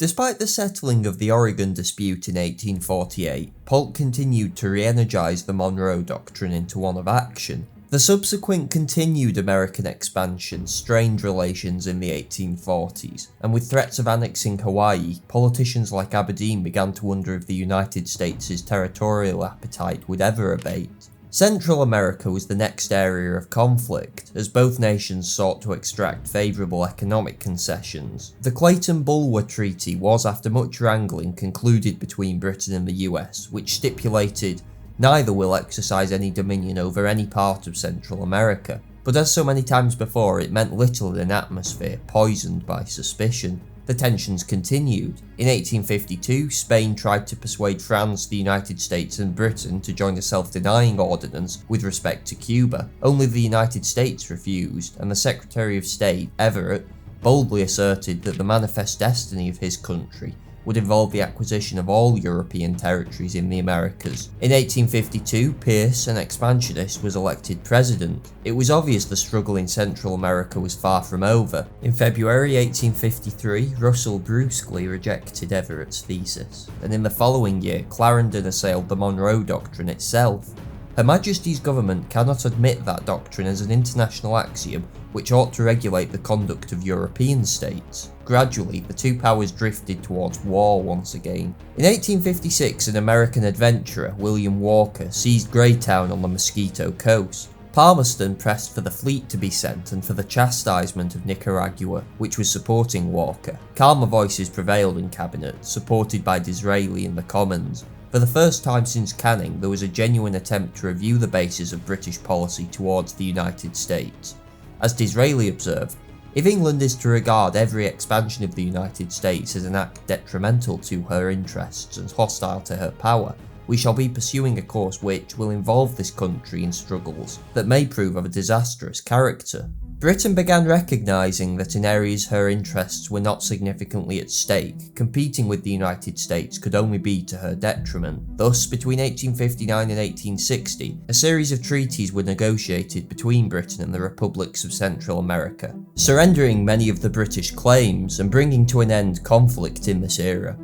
Despite the settling of the Oregon dispute in 1848, Polk continued to re-energize the Monroe Doctrine into one of action. The subsequent continued American expansion strained relations in the 1840s, and with threats of annexing Hawaii, politicians like Aberdeen began to wonder if the United States' territorial appetite would ever abate. Central America was the next area of conflict, as both nations sought to extract favourable economic concessions. The Clayton-Bulwer Treaty was, after much wrangling, concluded between Britain and the US, which stipulated neither will exercise any dominion over any part of Central America. But as so many times before, it meant little in an atmosphere poisoned by suspicion. The tensions continued. In 1852, Spain tried to persuade France, the United States and Britain to join a self-denying ordinance with respect to Cuba. Only the United States refused, and the Secretary of State, Everett, boldly asserted that the manifest destiny of his country would involve the acquisition of all European territories in the Americas. In 1852, Pierce, an expansionist, was elected president. It was obvious the struggle in Central America was far from over. In February 1853, Russell brusquely rejected Everett's thesis, and in the following year, Clarendon assailed the Monroe Doctrine itself. Her Majesty's government cannot admit that doctrine as an international axiom which ought to regulate the conduct of European states. Gradually, the two powers drifted towards war once again. In 1856, an American adventurer, William Walker, seized Greytown on the Mosquito Coast. Palmerston pressed for the fleet to be sent and for the chastisement of Nicaragua, which was supporting Walker. Calmer voices prevailed in cabinet, supported by Disraeli in the Commons. For the first time since Canning, there was a genuine attempt to review the basis of British policy towards the United States. As Disraeli observed, if England is to regard every expansion of the United States as an act detrimental to her interests and hostile to her power, we shall be pursuing a course which will involve this country in struggles that may prove of a disastrous character. Britain began recognising that in areas her interests were not significantly at stake, competing with the United States could only be to her detriment. Thus, between 1859 and 1860, a series of treaties were negotiated between Britain and the republics of Central America, surrendering many of the British claims and bringing to an end conflict in this era.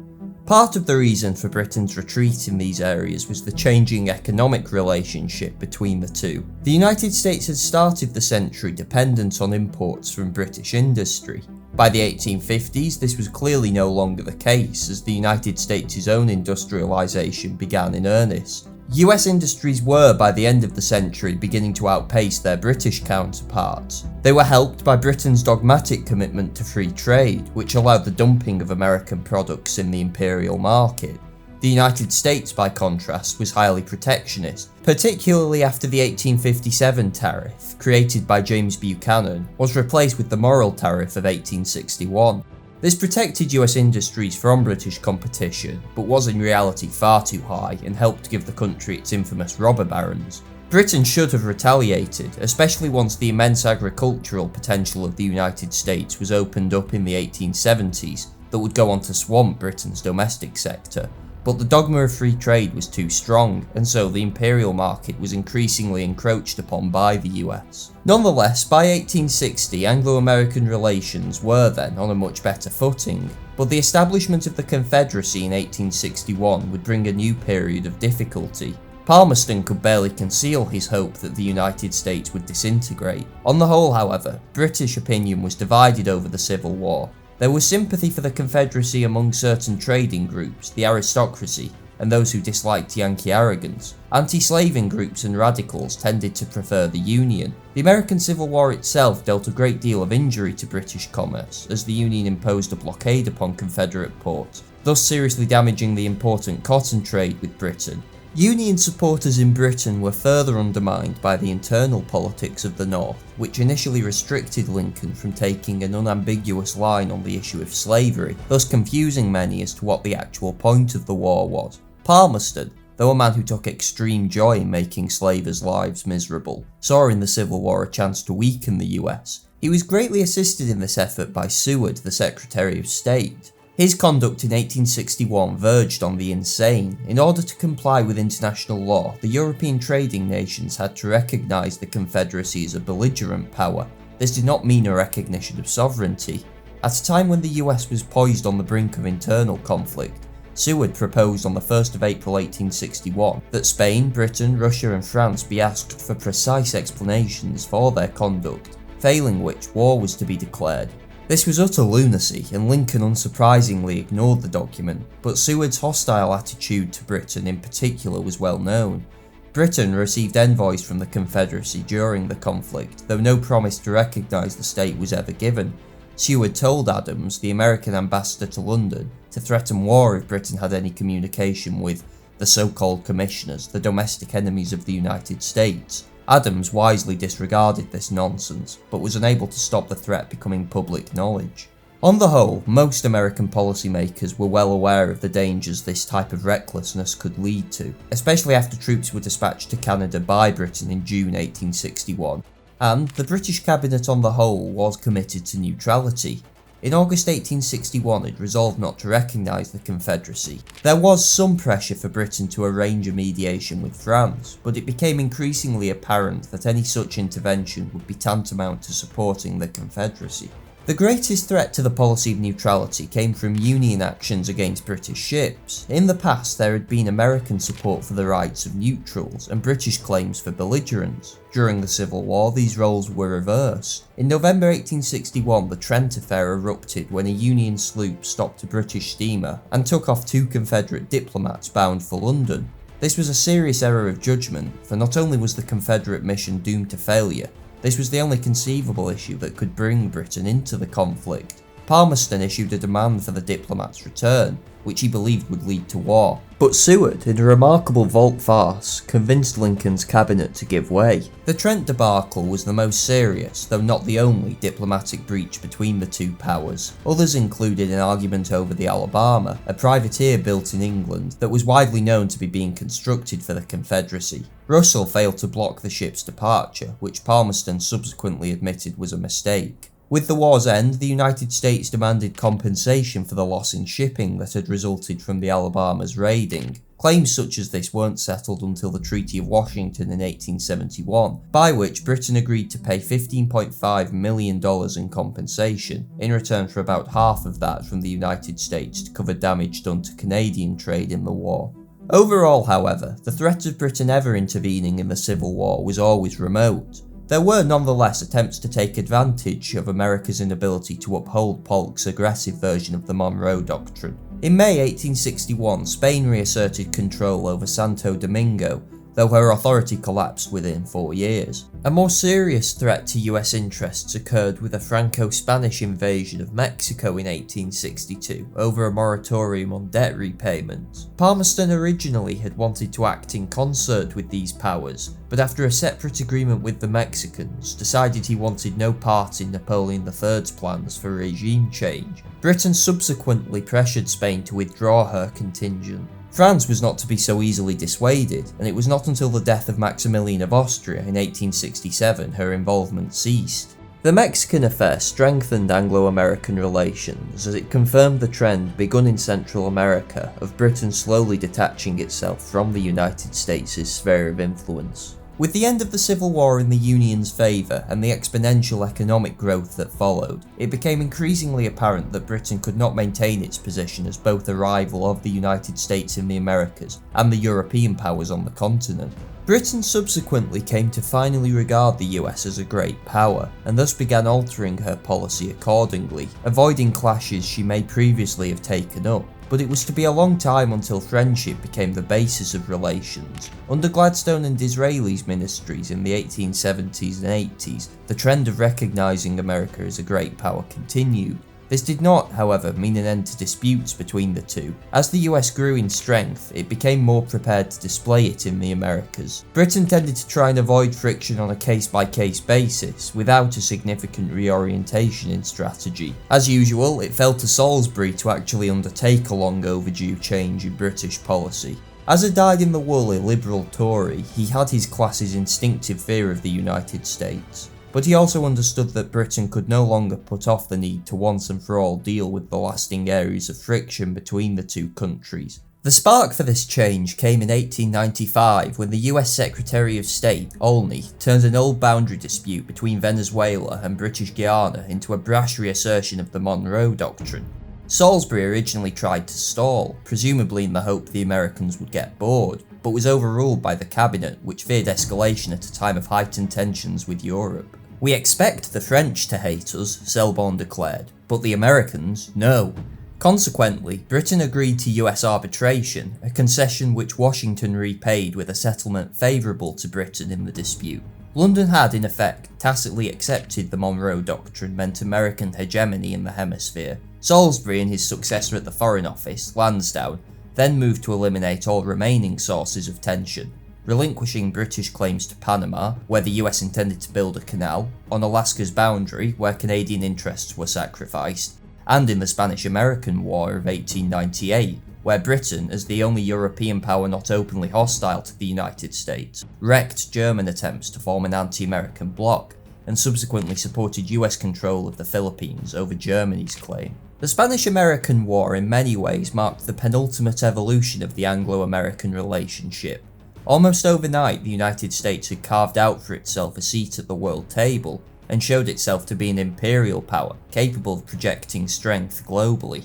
Part of the reason for Britain's retreat in these areas was the changing economic relationship between the two. The United States had started the century dependent on imports from British industry. By the 1850s, this was clearly no longer the case, as the United States' own industrialisation began in earnest. US industries were, by the end of the century, beginning to outpace their British counterparts. They were helped by Britain's dogmatic commitment to free trade, which allowed the dumping of American products in the imperial market. The United States, by contrast, was highly protectionist, particularly after the 1857 tariff, created by James Buchanan, was replaced with the Morrill Tariff of 1861. This protected US industries from British competition, but was in reality far too high and helped give the country its infamous robber barons. Britain should have retaliated, especially once the immense agricultural potential of the United States was opened up in the 1870s that would go on to swamp Britain's domestic sector. But the dogma of free trade was too strong, and so the imperial market was increasingly encroached upon by the US. Nonetheless, by 1860, Anglo-American relations were then on a much better footing, but the establishment of the Confederacy in 1861 would bring a new period of difficulty. Palmerston could barely conceal his hope that the United States would disintegrate. On the whole, however, British opinion was divided over the Civil War. There was sympathy for the Confederacy among certain trading groups, the aristocracy, and those who disliked Yankee arrogance. Anti-slaving groups and radicals tended to prefer the Union. The American Civil War itself dealt a great deal of injury to British commerce, as the Union imposed a blockade upon Confederate ports, thus seriously damaging the important cotton trade with Britain. Union supporters in Britain were further undermined by the internal politics of the North, which initially restricted Lincoln from taking an unambiguous line on the issue of slavery, thus confusing many as to what the actual point of the war was. Palmerston, though a man who took extreme joy in making slavers' lives miserable, saw in the Civil War a chance to weaken the US. He was greatly assisted in this effort by Seward, the Secretary of State. His conduct in 1861 verged on the insane. In order to comply with international law, the European trading nations had to recognise the Confederacy as a belligerent power. This did not mean a recognition of sovereignty. At a time when the US was poised on the brink of internal conflict, Seward proposed on the 1st of April 1861 that Spain, Britain, Russia and France be asked for precise explanations for their conduct, failing which war was to be declared. This was utter lunacy, and Lincoln unsurprisingly ignored the document, but Seward's hostile attitude to Britain in particular was well known. Britain received envoys from the Confederacy during the conflict, though no promise to recognise the state was ever given. Seward told Adams, the American ambassador to London, to threaten war if Britain had any communication with the so-called commissioners, the domestic enemies of the United States. Adams wisely disregarded this nonsense, but was unable to stop the threat becoming public knowledge. On the whole, most American policymakers were well aware of the dangers this type of recklessness could lead to, especially after troops were dispatched to Canada by Britain in June 1861, and the British cabinet on the whole was committed to neutrality. In August 1861 it resolved not to recognise the Confederacy. There was some pressure for Britain to arrange a mediation with France, but it became increasingly apparent that any such intervention would be tantamount to supporting the Confederacy. The greatest threat to the policy of neutrality came from Union actions against British ships. In the past, there had been American support for the rights of neutrals and British claims for belligerents. During the Civil War, these roles were reversed. In November 1861, the Trent Affair erupted when a Union sloop stopped a British steamer and took off 2 Confederate diplomats bound for London. This was a serious error of judgment, for not only was the Confederate mission doomed to failure, this was the only conceivable issue that could bring Britain into the conflict. Palmerston issued a demand for the diplomats' return, which he believed would lead to war. But Seward, in a remarkable volte-face, convinced Lincoln's cabinet to give way. The Trent debacle was the most serious, though not the only, diplomatic breach between the two powers. Others included an argument over the Alabama, a privateer built in England that was widely known to be being constructed for the Confederacy. Russell failed to block the ship's departure, which Palmerston subsequently admitted was a mistake. With the war's end, the United States demanded compensation for the loss in shipping that had resulted from the Alabama's raiding. Claims such as this weren't settled until the Treaty of Washington in 1871, by which Britain agreed to pay $15.5 million in compensation, in return for about half of that from the United States to cover damage done to Canadian trade in the war. Overall, however, the threat of Britain ever intervening in the Civil War was always remote. There were nonetheless attempts to take advantage of America's inability to uphold Polk's aggressive version of the Monroe Doctrine. In May 1861, Spain reasserted control over Santo Domingo, though her authority collapsed within 4 years. A more serious threat to US interests occurred with a Franco-Spanish invasion of Mexico in 1862 over a moratorium on debt repayment. Palmerston originally had wanted to act in concert with these powers, but after a separate agreement with the Mexicans, decided he wanted no part in Napoleon III's plans for regime change. Britain subsequently pressured Spain to withdraw her contingent. France was not to be so easily dissuaded, and it was not until the death of Maximilian of Austria in 1867 her involvement ceased. The Mexican affair strengthened Anglo-American relations as it confirmed the trend begun in Central America of Britain slowly detaching itself from the United States' sphere of influence. With the end of the Civil War in the Union's favour and the exponential economic growth that followed, it became increasingly apparent that Britain could not maintain its position as both a rival of the United States in the Americas and the European powers on the continent. Britain subsequently came to finally regard the US as a great power, and thus began altering her policy accordingly, avoiding clashes she may previously have taken up. But it was to be a long time until friendship became the basis of relations. Under Gladstone and Disraeli's ministries in the 1870s and 80s, the trend of recognising America as a great power continued. This did not, however, mean an end to disputes between the two. As the US grew in strength, it became more prepared to display it in the Americas. Britain tended to try and avoid friction on a case-by-case basis, without a significant reorientation in strategy. As usual, it fell to Salisbury to actually undertake a long overdue change in British policy. As a dyed-in-the-wool illiberal Tory, he had his class's instinctive fear of the United States. But he also understood that Britain could no longer put off the need to once and for all deal with the lasting areas of friction between the two countries. The spark for this change came in 1895 when the US Secretary of State, Olney, turned an old boundary dispute between Venezuela and British Guiana into a brash reassertion of the Monroe Doctrine. Salisbury originally tried to stall, presumably in the hope the Americans would get bored, but was overruled by the cabinet, which feared escalation at a time of heightened tensions with Europe. "We expect the French to hate us," Selborne declared, "but the Americans, no." Consequently, Britain agreed to US arbitration, a concession which Washington repaid with a settlement favourable to Britain in the dispute. London had, in effect, tacitly accepted the Monroe Doctrine meant American hegemony in the hemisphere. Salisbury and his successor at the Foreign Office, Lansdowne, then moved to eliminate all remaining sources of tension, relinquishing British claims to Panama, where the US intended to build a canal, on Alaska's boundary, where Canadian interests were sacrificed, and in the Spanish-American War of 1898, where Britain, as the only European power not openly hostile to the United States, wrecked German attempts to form an anti-American bloc, and subsequently supported US control of the Philippines over Germany's claim. The Spanish-American War in many ways marked the penultimate evolution of the Anglo-American relationship. Almost overnight, the United States had carved out for itself a seat at the world table, and showed itself to be an imperial power, capable of projecting strength globally.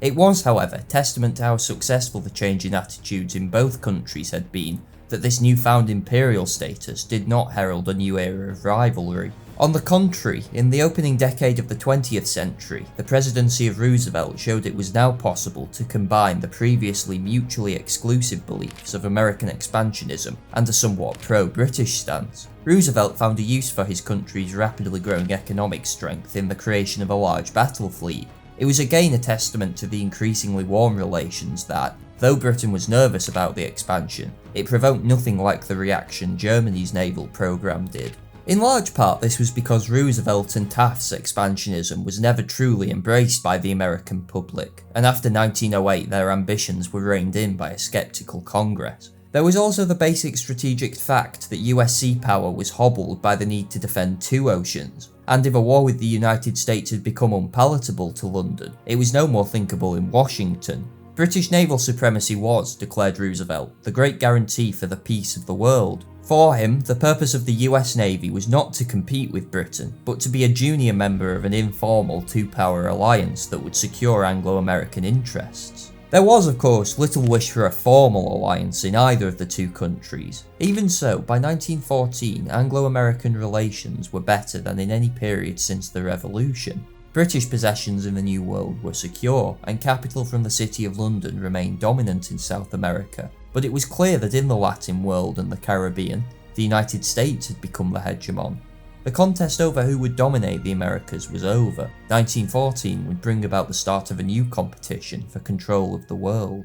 It was, however, testament to how successful the change in attitudes in both countries had been, that this newfound imperial status did not herald a new era of rivalry. On the contrary, in the opening decade of the 20th century, the presidency of Roosevelt showed it was now possible to combine the previously mutually exclusive beliefs of American expansionism and a somewhat pro-British stance. Roosevelt found a use for his country's rapidly growing economic strength in the creation of a large battle fleet. It was again a testament to the increasingly warm relations that, though Britain was nervous about the expansion, it provoked nothing like the reaction Germany's naval program did. In large part, this was because Roosevelt and Taft's expansionism was never truly embraced by the American public, and after 1908 their ambitions were reined in by a skeptical Congress. There was also the basic strategic fact that US sea power was hobbled by the need to defend two oceans, and if a war with the United States had become unpalatable to London, it was no more thinkable in Washington. British naval supremacy was, declared Roosevelt, the great guarantee for the peace of the world. For him, the purpose of the US Navy was not to compete with Britain, but to be a junior member of an informal two-power alliance that would secure Anglo-American interests. There was, of course, little wish for a formal alliance in either of the two countries. Even so, by 1914, Anglo-American relations were better than in any period since the Revolution. British possessions in the New World were secure, and capital from the City of London remained dominant in South America. But it was clear that in the Latin world and the Caribbean, the United States had become the hegemon. The contest over who would dominate the Americas was over. 1914 would bring about the start of a new competition for control of the world.